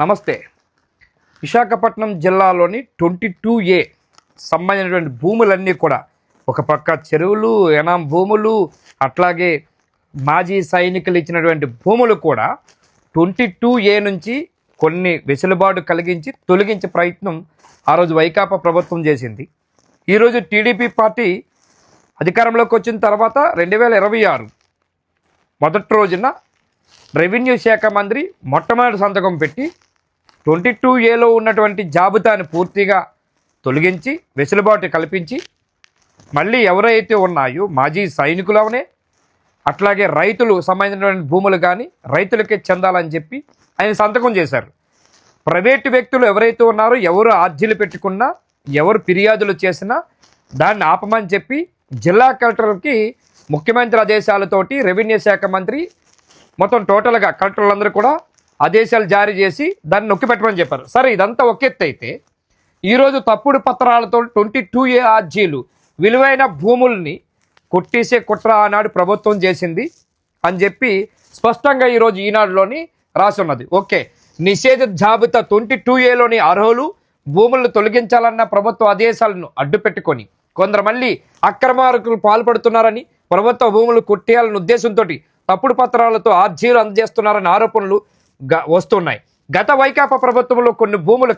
నమస్తే. విశాఖపట్నం జిల్లాలోని 22A సంబంధించినటువంటి భూములన్నీ కూడా ఒక పక్క చెరువులు, ఎనాం భూములు, అట్లాగే మాజీ సైనికులు ఇచ్చినటువంటి భూములు కూడా 22A నుంచి కొన్ని వెసులుబాటు కలిగించి తొలగించే ప్రయత్నం ఆ రోజు వైకాపా ప్రభుత్వం చేసింది. ఈరోజు టీడీపీ పార్టీ అధికారంలోకి వచ్చిన తర్వాత 2026 మొదటి రోజున రెవెన్యూ శాఖ మంత్రి మొట్టమొదటి సంతకం పెట్టి 22Aలో ఉన్నటువంటి జాబితాను పూర్తిగా తొలగించి వెసులుబాటు కల్పించి మళ్ళీ ఎవరైతే ఉన్నాయో మాజీ సైనికులవనే అట్లాగే రైతులు సంబంధించినటువంటి భూములు కానీ రైతులకే చెందాలని చెప్పి ఆయన సంతకం చేశారు. ప్రైవేటు వ్యక్తులు ఎవరైతే ఉన్నారో ఎవరు ఆర్జీలు పెట్టుకున్నా ఎవరు ఫిర్యాదులు చేసినా దాన్ని ఆపమని చెప్పి జిల్లా కలెక్టర్కి ముఖ్యమంత్రి ఆదేశాలతోటి రెవెన్యూ శాఖ మంత్రి మొత్తం టోటల్గా కలెక్టర్లందరూ కూడా ఆదేశాలు జారీ చేసి దాన్ని నొక్కిపెట్టమని చెప్పారు. సరే, ఇదంతా ఒక ఎత్తు అయితే ఈరోజు తప్పుడు పత్రాలతో 22A ఆర్జీలు విలువైన భూముల్ని కొట్టేసే కుట్ర ఆనాడు ప్రభుత్వం చేసింది అని చెప్పి స్పష్టంగా ఈరోజు ఈనాడులోని రాసి ఉన్నది. ఓకే, నిషేధ జాబితా 22Aలోని అర్హులు భూములను తొలగించాలన్న ప్రభుత్వ ఆదేశాలను అడ్డుపెట్టుకొని కొందరు మళ్ళీ అక్రమార్కులు పాల్పడుతున్నారని ప్రభుత్వ భూములు కొట్టేయాలన్న ఉద్దేశంతో తప్పుడు పత్రాలతో ఆర్జీలు అందజేస్తున్నారని ఆరోపణలు వస్తున్నాయి. గత వైకాపా ప్రభుత్వంలో కొన్ని భూములు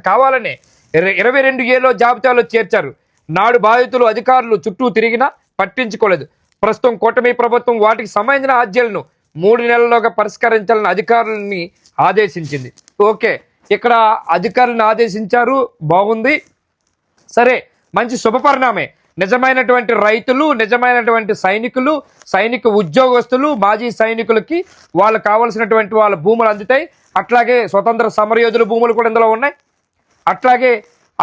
కావాలనే 22Aలో జాబితాలో చేర్చారు. నాడు బాధితులు అధికారులు చుట్టూ తిరిగినా పట్టించుకోలేదు. ప్రస్తుతం కూటమి ప్రభుత్వం వాటికి సంబంధించిన ఆర్జీలను 3 నెలల్లోగా పరిష్కరించాలని అధికారులని ఆదేశించింది. ఓకే, ఇక్కడ అధికారులను ఆదేశించారు, బాగుంది, సరే, మంచి శుభపరిణామే. నిజమైనటువంటి రైతులు, నిజమైనటువంటి సైనికులు, సైనిక ఉద్యోగస్తులు, మాజీ సైనికులకి వాళ్ళు కావాల్సినటువంటి వాళ్ళ భూములు అందుతాయి. అట్లాగే స్వతంత్ర సమరయోధుల భూములు కూడా ఇందులో ఉన్నాయి.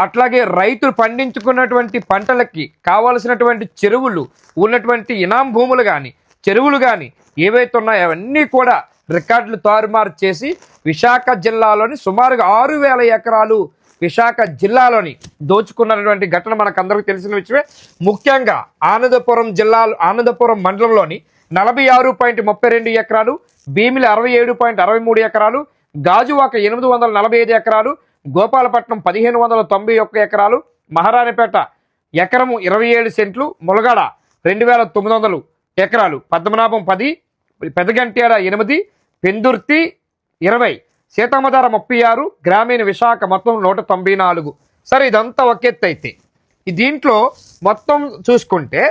అట్లాగే రైతులు పండించుకున్నటువంటి పంటలకి కావాల్సినటువంటి చెరువులు ఉన్నటువంటి ఇనాం భూములు కానీ చెరువులు కానీ ఏవైతే ఉన్నాయో అవన్నీ కూడా రికార్డులు తారుమారు చేసి విశాఖ జిల్లాలోని సుమారుగా 6,000 ఎకరాలు విశాఖ జిల్లాలోని దోచుకున్నటువంటి ఘటన మనకు అందరికీ తెలిసిన విషయమే. ముఖ్యంగా ఆనందపురం మండలంలోని 46.32 ఎకరాలు, భీమిలి 67.63 ఎకరాలు, గాజువాక 845 ఎకరాలు, గోపాలపట్నం 1591 ఎకరాలు, మహారాణిపేట ఎకరము 27 సెంట్లు, ములగాడ 2,900 ఎకరాలు, పద్మనాభం 10, పెదగంట్యాడ 8, పెందుర్తి 20, సీతమ్మధార 36, గ్రామీణ విశాఖ మొత్తం 194. సరే, ఇదంతా ఒక ఎత్తు అయితే దీంట్లో మొత్తం చూసుకుంటే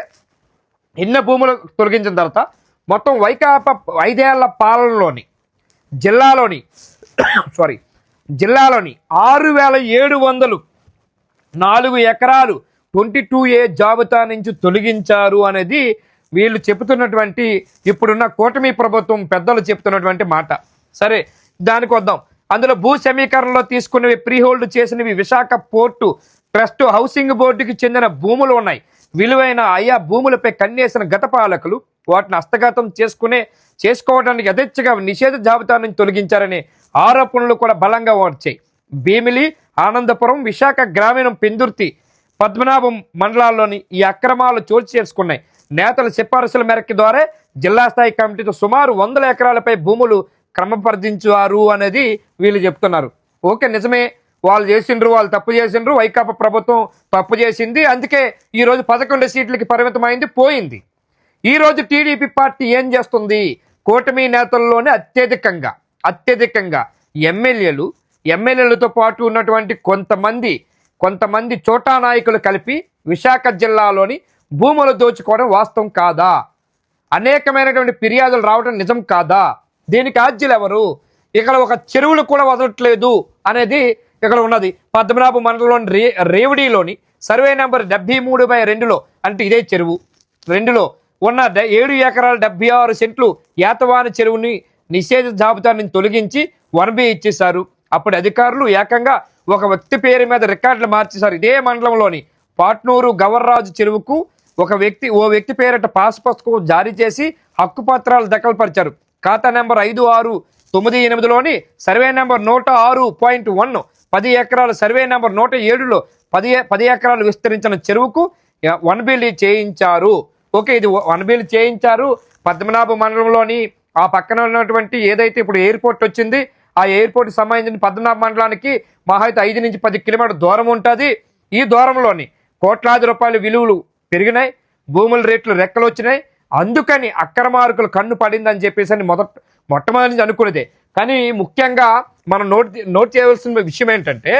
ఇన్న భూములు తొలగించిన తర్వాత మొత్తం వైకాపా 5 ఏళ్ల పాలనలోని జిల్లాలోని 6,704 ఎకరాలు 22A జాబితా నుంచి తొలగించారు అనేది వీళ్ళు చెబుతున్నటువంటి ఇప్పుడున్న కూటమి ప్రభుత్వం పెద్దలు చెప్తున్నటువంటి మాట. సరే, దానికి వద్దాం. అందులో భూ సమీకరణలో తీసుకున్నవి, ప్రీ హోల్డ్ చేసినవి విశాఖ పోర్టు ట్రస్ట్ హౌసింగ్ బోర్డుకి చెందిన భూములు ఉన్నాయి. విలువైన ఆయా భూములపై కన్నేసిన గత పాలకులు వాటిని హస్తగతం చేసుకోవడానికి యథేచ్ఛగా నిషేధ జాబితా నుంచి తొలగించారనే ఆరోపణలు కూడా బలంగా వచ్చాయి. భీమిలి, ఆనందపురం, విశాఖ గ్రామీణం, పెందుర్తి, పద్మనాభం మండలాల్లోని ఈ అక్రమాలు చోటు చేసుకున్నాయి. నేతల సిఫారసుల మేరకు ద్వారా జిల్లా స్థాయి కమిటీతో సుమారు 100 ఎకరాలపై భూములు క్రమపరిధించారు అనేది వీళ్ళు చెప్తున్నారు. ఓకే, నిజమే, వాళ్ళు చేసిండ్రు, వాళ్ళు తప్పు చేసిండ్రు, వైకాపా ప్రభుత్వం తప్పు చేసింది, అందుకే ఈరోజు 11 సీట్లకి పరిమితమైంది, పోయింది. ఈరోజు టీడీపీ పార్టీ ఏం చేస్తుంది? కూటమి నేతల్లోనే అత్యధికంగా ఎమ్మెల్యేలతో పాటు ఉన్నటువంటి కొంతమంది చోటా నాయకులు కలిపి విశాఖ జిల్లాలోని భూములు దోచుకోవడం వాస్తవం కాదా? అనేకమైనటువంటి ఫిర్యాదులు రావడం నిజం కాదా? దీనికి ఆర్జీలు ఎవరు? ఇక్కడ ఒక చెరువులు కూడా వదలట్లేదు అనేది ఇక్కడ ఉన్నది. పద్మనాభ మండలంలోని రేవడిలోని సర్వే నెంబర్ 73/2లో అంటే ఇదే చెరువు 2లో ఉన్న 7 ఎకరాల 76 సెంట్లు యాతవాని చెరువుని నిషేధ జాబితా నుంచి తొలగించి 1B ఇచ్చేశారు. అప్పుడు అధికారులు ఏకంగా ఒక వ్యక్తి పేరు మీద రికార్డులు మార్చేశారు. ఇదే మండలంలోని పాట్నూరు గవర్రాజు చెరువుకు ఓ వ్యక్తి పేరిట పాస్ పుస్తకం జారీ చేసి హక్కుపత్రాలు దఖలుపరిచారు. ఖాతా నెంబర్ 5698లోని సర్వే నెంబర్ 106.1 10 ఎకరాలు, సర్వే నెంబర్ 107లో 10 ఎకరాలు విస్తరించిన చెరువుకు 1B చేయించారు. ఓకే, ఇది 1B చేయించారు. పద్మనాభ మండలంలోని ఆ పక్కన ఉన్నటువంటి ఏదైతే ఇప్పుడు ఎయిర్పోర్ట్ వచ్చింది ఆ ఎయిర్పోర్ట్కి సంబంధించిన పద్మనాభ మండలానికి మహా అయితే 5 నుంచి 10 కిలోమీటర్ల దూరం ఉంటుంది. ఈ దూరంలోని కోట్లాది రూపాయల విలువలు పెరిగినాయి, భూముల రేట్లు రెక్కలు వచ్చినాయి. అందుకని అక్రమార్కులు కన్ను పడిందని చెప్పేసి మొట్టమొదటి నుంచి అనుకునేదే. కానీ ముఖ్యంగా మనం నోట్ చేయవలసిన విషయం ఏంటంటే,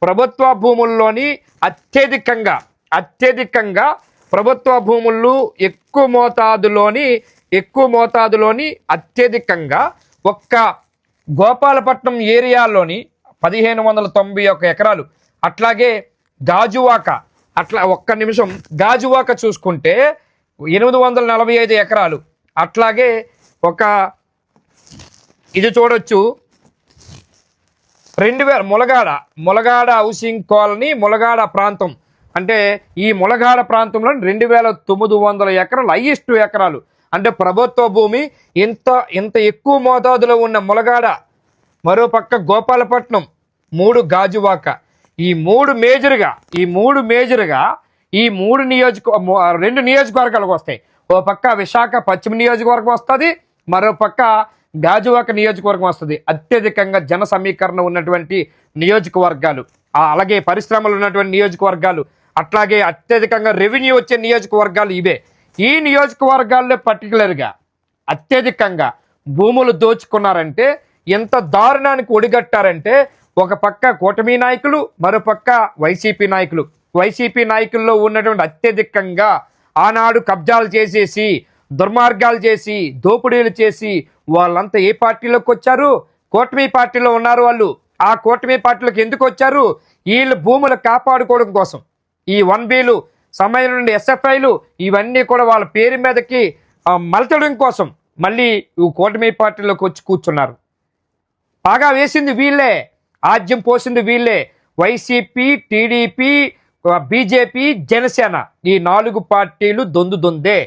ప్రభుత్వ భూముల్లోని అత్యధికంగా ప్రభుత్వ భూములు ఎక్కువ మోతాదులోని అత్యధికంగా ఒక్క గోపాలపట్నం ఏరియాలోని 1591 ఎకరాలు, అట్లాగే గాజువాక, ఒక్క నిమిషం, గాజువాక చూసుకుంటే 845 ఎకరాలు, అట్లాగే ఇది చూడొచ్చు 2000 ములగాడ హౌసింగ్ కాలనీ, ములగాడ ప్రాంతం, అంటే ఈ ములగాడ ప్రాంతంలో 2900 ఎకరాలు, హైయెస్ట్ ఎకరాలు. అంటే ప్రభుత్వ భూమి ఇంత ఎక్కువ మోతాదులో ఉన్న ములగాడ, మరోపక్క గోపాలపట్నం, 3 గాజువాక, ఈ మూడు మేజర్గా ఈ 2 నియోజకవర్గాలకు వస్తాయి. ఓ పక్క విశాఖ పశ్చిమ నియోజకవర్గం వస్తుంది, మరో పక్క గాజువాక నియోజకవర్గం వస్తుంది. అత్యధికంగా జన సమీకరణ ఉన్నటువంటి నియోజకవర్గాలు, అలాగే పరిశ్రమలు ఉన్నటువంటి నియోజకవర్గాలు, అట్లాగే అత్యధికంగా రెవెన్యూ వచ్చే నియోజకవర్గాలు ఇవే. ఈ నియోజకవర్గాల్లో పర్టికులర్గా అత్యధికంగా భూములు దోచుకున్నారంటే, ఎంత దారుణానికి ఒడిగట్టారంటే, ఒక పక్క కూటమి నాయకులు, మరోపక్క వైసీపీ నాయకుల్లో ఉన్నటువంటి అత్యధికంగా ఆనాడు కబ్జాలు చేసేసి, దుర్మార్గాలు చేసి, దోపిడీలు చేసి వాళ్ళంతా ఏ పార్టీలోకి వచ్చారు? కూటమి పార్టీలో ఉన్నారు వాళ్ళు. ఆ కూటమి పార్టీలోకి ఎందుకు వచ్చారు? వీళ్ళు భూములు కాపాడుకోవడం కోసం. ఈ 1Bలు సంబంధించిన SFIలు ఇవన్నీ కూడా వాళ్ళ పేరు మీదకి మలచడం కోసం మళ్ళీ కూటమి పార్టీలోకి వచ్చి కూర్చున్నారు. బాగా వేసింది వీళ్ళే, ఆజ్యం పోసింది వీళ్ళే. వైసీపీ, టీడీపీ, బీజేపీ, జనసేన, ఈ 4 పార్టీలు దొందే.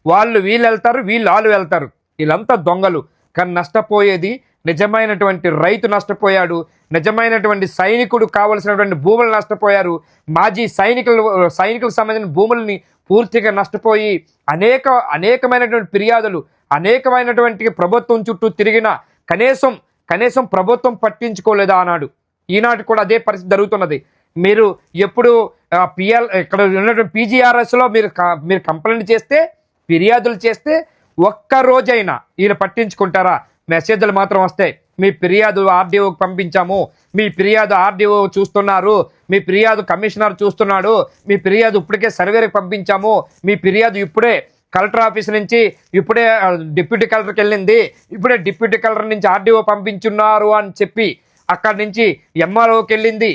వీళ్ళు వెళ్తారు, వాళ్ళు వెళ్తారు. వీళ్ళంతా దొంగలు. కానీ నష్టపోయేది నిజమైనటువంటి రైతు నష్టపోయాడు, నిజమైనటువంటి సైనికుడు కావలసినటువంటి భూములు నష్టపోయారు. మాజీ సైనికులకు సంబంధించిన భూములని పూర్తిగా నష్టపోయి అనేకమైనటువంటి ఫిర్యాదులు, అనేకమైనటువంటి ప్రభుత్వం చుట్టూ తిరిగిన కనీసం ప్రభుత్వం పట్టించుకోలేదా అన్నాడు. ఈనాటి కూడా అదే పరిస్థితి జరుగుతున్నది. మీరు ఎప్పుడు ఇక్కడ ఉన్నటువంటి PGRSలో మీరు కంప్లైంట్ చేస్తే, ఫిర్యాదులు చేస్తే ఒక్క రోజైనా వీళ్ళు పట్టించుకుంటారా? మెసేజ్లు మాత్రం వస్తాయి. మీ ఫిర్యాదు RDOకి పంపించాము, మీ ఫిర్యాదు RDO చూస్తున్నారు, మీ ఫిర్యాదు కమిషనర్ చూస్తున్నాడు, మీ ఫిర్యాదు ఇప్పటికే సర్వేకి పంపించాము, మీ ఫిర్యాదు ఇప్పుడే కలెక్టర్ ఆఫీస్ నుంచి ఇప్పుడే డిప్యూటీ కలెక్టర్కి వెళ్ళింది, ఇప్పుడే డిప్యూటీ కలెక్టర్ నుంచి RDO పంపించున్నారు అని చెప్పి అక్కడి నుంచి MROకి వెళ్ళింది,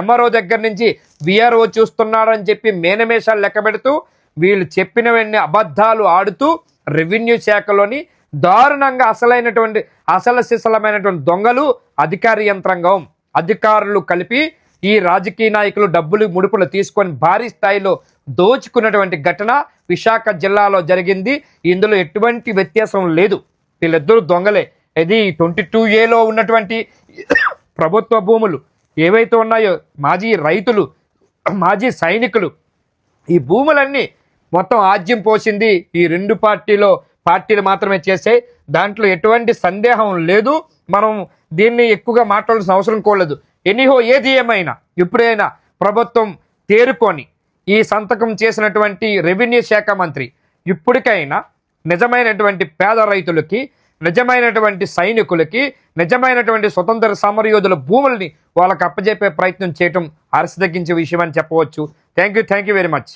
MRO దగ్గర నుంచి VRO చూస్తున్నాడు అని చెప్పి మేనమేషాలు లెక్క పెడుతూ వీళ్ళు చెప్పినవన్నీ అబద్ధాలు ఆడుతూ రెవెన్యూ శాఖలోని దారుణంగా అసలమైనటువంటి దొంగలు అధికార యంత్రాంగం, అధికారులు కలిపి ఈ రాజకీయ నాయకులు డబ్బులు ముడుపులు తీసుకొని భారీ స్థాయిలో దోచుకున్నటువంటి ఘటన విశాఖ జిల్లాలో జరిగింది. ఇందులో ఎటువంటి వ్యత్యాసం లేదు, వీళ్ళిద్దరూ దొంగలే. ఇది 22Aలో ఉన్నటువంటి ప్రభుత్వ భూములు ఏవైతే ఉన్నాయో, మాజీ రైతులు, మాజీ సైనికులు, ఈ భూములన్నీ మొత్తం ఆజ్యం పోసింది ఈ 2 పార్టీలు మాత్రమే చేసాయి. దాంట్లో ఎటువంటి సందేహం లేదు. మనం దీన్ని ఎక్కువగా మాట్లాడాల్సిన అవసరం కోలేదు. ఏది ఏమైనా ఇప్పుడైనా ప్రభుత్వం తేరుకొని ఈ సంతకం చేసినటువంటి రెవెన్యూ శాఖ మంత్రి ఇప్పటికైనా నిజమైనటువంటి పేద రైతులకి, నిజమైనటువంటి సైనికులకి, నిజమైనటువంటి స్వతంత్ర సమరయోధుల భూముల్ని వాళ్ళకి అప్పజెప్పే ప్రయత్నం చేయటం హర్షదగించే విషయం అని చెప్పవచ్చు. Thank you very much.